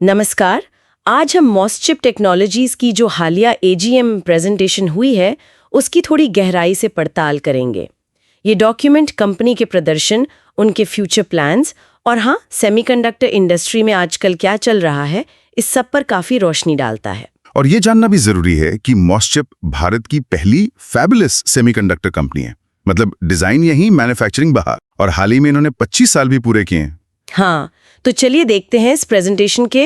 नमस्कार। आज हम मॉसचिप टेक्नोलॉजीज की जो हालिया एजीएम प्रेजेंटेशन हुई है उसकी थोड़ी गहराई से पड़ताल करेंगे। ये डॉक्यूमेंट कंपनी के प्रदर्शन, उनके फ्यूचर प्लान्स और हाँ, सेमीकंडक्टर इंडस्ट्री में आजकल क्या चल रहा है, इस सब पर काफी रोशनी डालता है। और ये जानना भी जरूरी है कि मॉसचिप भारत की पहली फैबुलस सेमीकंडक्टर कंपनी है। मतलब डिजाइन यहीं, मैन्युफैक्चरिंग बाहर, और हाल ही में इन्होंने 25 साल भी पूरे किए हैं। हाँ, तो चलिए देखते हैं इस प्रेजेंटेशन के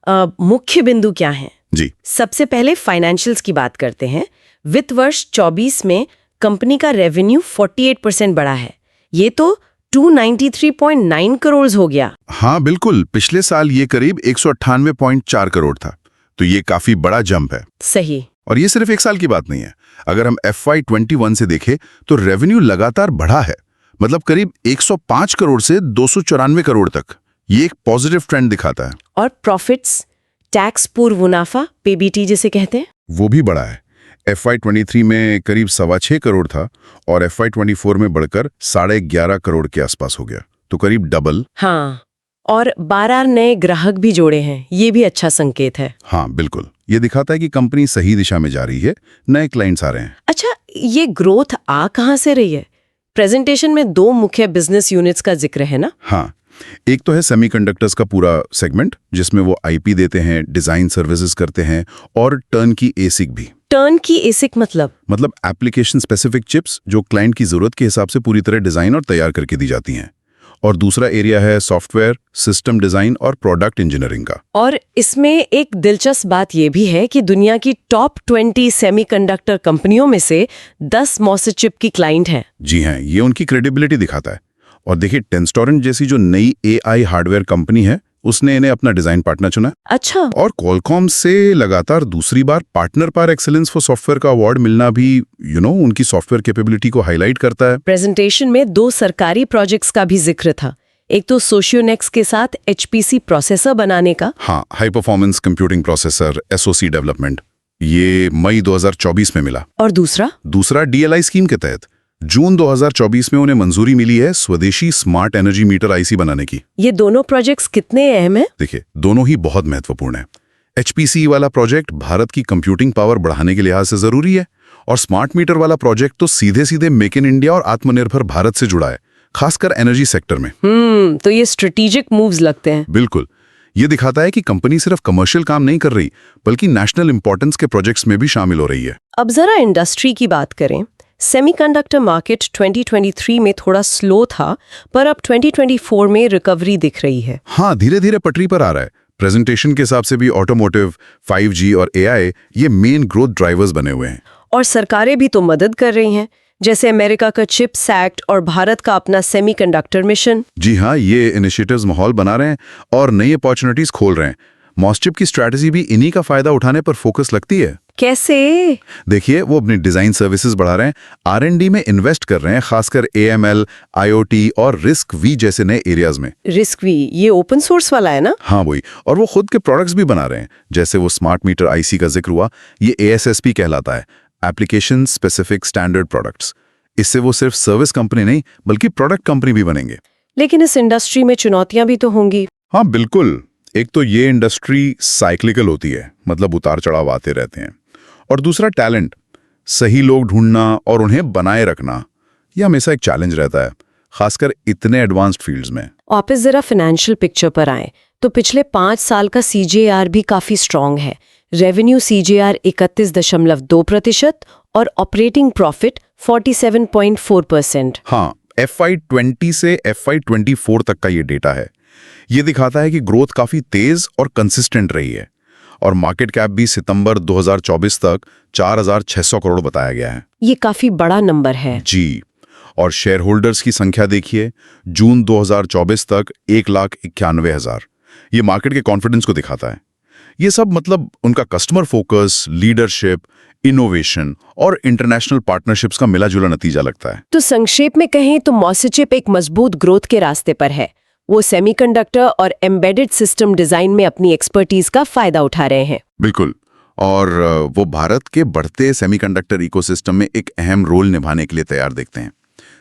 मुख्य बिंदु क्या हैं। जी, सबसे पहले फाइनेंशियल्स की बात करते हैं। वित्त वर्ष 24 में कंपनी का रेवेन्यू 48% बढ़ा है। ये तो 293.9 करोड़ हो गया। हाँ बिल्कुल, पिछले साल ये करीब 198.4 करोड़ था, तो ये काफी बड़ा जंप है। सही। और ये सिर्फ एक साल की बात नहीं है। अगर हम FY21 से देखें तो रेवेन्यू लगातार बढ़ा है, मतलब करीब 105 करोड़ से 294 करोड़ तक। ये एक पॉजिटिव ट्रेंड दिखाता है। और प्रॉफिट्स, टैक्स पूर्व मुनाफा, PBT जिसे कहते हैं, वो भी बढ़ा है। FY23 में करीब 6.25 करोड़ था और FY24 में बढ़कर 11.5 करोड़ के आसपास हो गया, तो करीब डबल। हाँ, और 12 नए ग्राहक भी जोड़े हैं, ये भी अच्छा संकेत है। हाँ बिल्कुल, ये दिखाता है कि कंपनी सही दिशा में जा रही है, नए क्लाइंट्स आ रहे हैं। अच्छा, ये ग्रोथ आ कहाँ से रही है? प्रेजेंटेशन में 2 मुख्य बिजनेस यूनिट्स का जिक्र है ना? हाँ, एक तो है सेमीकंडक्टर्स का पूरा सेगमेंट, जिसमें वो IP देते हैं, डिजाइन सर्विसेज करते हैं और टर्न की एसिक भी। टर्न की एसिक मतलब एप्लीकेशन स्पेसिफिक चिप्स जो क्लाइंट की जरूरत के हिसाब से पूरी तरह डिजाइन और तैयार करके दी जाती हैं। और दूसरा एरिया है सॉफ्टवेयर, सिस्टम डिजाइन और प्रोडक्ट इंजीनियरिंग का। और इसमें एक दिलचस्प बात यह भी है कि दुनिया की टॉप 20 सेमीकंडक्टर कंपनियों में से 10 मॉसचिप की क्लाइंट हैं। जी हाँ, ये उनकी क्रेडिबिलिटी दिखाता है। और देखिए, टेंस्टोरेंट जैसी जो नई AI हार्डवेयर कंपनी है, उसने इन्हें अपना डिजाइन पार्टनर चुना। अच्छा। और कॉलकॉम से लगातार दूसरी बार पार्टनर पर एक्सीलेंस फॉर सॉफ्टवेयर का अवार्ड मिलना भी उनकी सॉफ्टवेयर कैपेबिलिटी को हाईलाइट करता है। प्रेजेंटेशन में 2 सरकारी प्रोजेक्ट्स का भी जिक्र था। एक तो सोशियोनेक्स के साथ HPC प्रोसेसर बनाने का। हाँ, high performance computing processor SoC development, ये मई 2024 में मिला। और दूसरा DLI स्कीम के तहत जून 2024 में उन्हें मंजूरी मिली है स्वदेशी स्मार्ट एनर्जी मीटर IC बनाने की। ये दोनों प्रोजेक्ट्स कितने अहम हैं? देखिए, दोनों ही बहुत महत्वपूर्ण है। HPC वाला प्रोजेक्ट भारत की कंप्यूटिंग पावर बढ़ाने के लिहाज से जरूरी है, और स्मार्ट मीटर वाला प्रोजेक्ट तो सीधे सीधे मेक इन इंडिया और आत्मनिर्भर भारत से जुड़ा है, खासकर एनर्जी सेक्टर में। तो ये स्ट्रेटेजिक मूव्स लगते हैं। बिल्कुल, ये दिखाता है कि कंपनी सिर्फ कमर्शियल काम नहीं कर रही, बल्कि नेशनल इंपॉर्टेंस के प्रोजेक्ट्स में भी शामिल हो रही है। अब जरा इंडस्ट्री की बात करें। सेमीकंडक्टर मार्केट 2023 में थोड़ा स्लो था, पर अब 2024 में रिकवरी दिख रही है। हाँ, धीरे धीरे पटरी पर आ रहा है। प्रेजेंटेशन के हिसाब से भी ऑटोमोटिव, 5G और AI ये मेन ग्रोथ ड्राइवर्स बने हुए हैं। और सरकारें भी तो मदद कर रही हैं, जैसे अमेरिका का चिप्स एक्ट और भारत का अपना सेमीकंडक्टर मिशन। जी हाँ, ये इनिशिएटिव्स माहौल बना रहे हैं और नई अपॉर्चुनिटीज खोल रहे हैं। मॉसचिप की स्ट्रैटेजी भी इन्हीं का फायदा उठाने पर फोकस लगती है। कैसे? देखिए, वो अपनी डिजाइन सर्विसेज बढ़ा रहे हैं, R&D में इन्वेस्ट कर रहे हैं, खासकर AML, IoT और RISC-V जैसे नए एरियाज में। RISC-V ये ओपन सोर्स वाला है ना? हाँ वही, और वो खुद के प्रोडक्ट्स भी बना रहे हैं, जैसे वो स्मार्ट मीटर IC का जिक्र हुआ, ये ASSP कहलाता है, एप्लीकेशन स्पेसिफिक स्टैंडर्ड प्रोडक्ट्स। इससे वो सिर्फ सर्विस कंपनी नहीं बल्कि प्रोडक्ट कंपनी भी बनेंगे। लेकिन इस इंडस्ट्री में चुनौतियां भी तो होंगी। हाँ बिल्कुल, एक तो ये इंडस्ट्री साइक्लिकल होती है, मतलब उतार चढ़ाव आते रहते हैं। और दूसरा टैलेंट, सही लोग ढूंढना और उन्हें बनाए रखना, यह हमेशा एक चैलेंज रहता है, खासकर इतने एडवांस्ड फील्ड्स में। वापस जरा फाइनेंशियल पिक्चर पर आए तो पिछले 5 साल का CJR भी काफी स्ट्रांग है। रेवेन्यू CJR 31.2% और ऑपरेटिंग प्रॉफिट 47.4%। हाँ, FY20 से FY24 तक का ये डेटा है। ये दिखाता है कि ग्रोथ काफी तेज और कंसिस्टेंट रही है। और मार्केट कैप भी सितंबर 2024 तक 4,600 करोड़ बताया गया है। ये काफी बड़ा नंबर है। जी, और शेयर होल्डर्स की संख्या देखिए, जून 2024 तक 1,91,000। ये मार्केट के कॉन्फिडेंस को दिखाता है। ये सब मतलब उनका कस्टमर फोकस, लीडरशिप, इनोवेशन और इंटरनेशनल पार्टनरशिप्स का मिला जुला नतीजा लगता है। तो संक्षेप में कहें तो मॉसचिप एक मजबूत ग्रोथ के रास्ते पर है। वो सेमीकंडक्टर और एम्बेडेड सिस्टम डिजाइन में अपनी एक्सपर्टीज का फायदा उठा रहे हैं। बिल्कुल, और वो भारत के बढ़ते सेमीकंडक्टर इकोसिस्टम में एक अहम रोल निभाने के लिए तैयार दिखते हैं।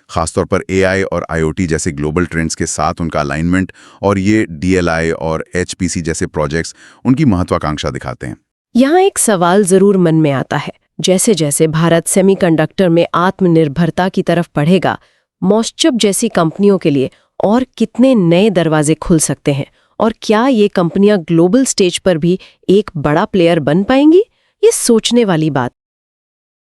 खासतौर पर AI और IoT जैसे ग्लोबल ट्रेंड्स के साथ उनका अलाइनमेंट, और ये DLI और HPC जैसे प्रोजेक्ट्स उनकी महत्वाकांक्षा दिखाते हैं। यहाँ एक सवाल जरूर मन में आता है, जैसे जैसे भारत सेमीकंडक्टर में आत्मनिर्भरता की तरफ बढ़ेगा, मॉस्चुप जैसी कंपनियों के लिए और कितने नए दरवाजे खुल सकते हैं, और क्या ये कंपनियां ग्लोबल स्टेज पर भी एक बड़ा प्लेयर बन पाएंगी? ये सोचने वाली बात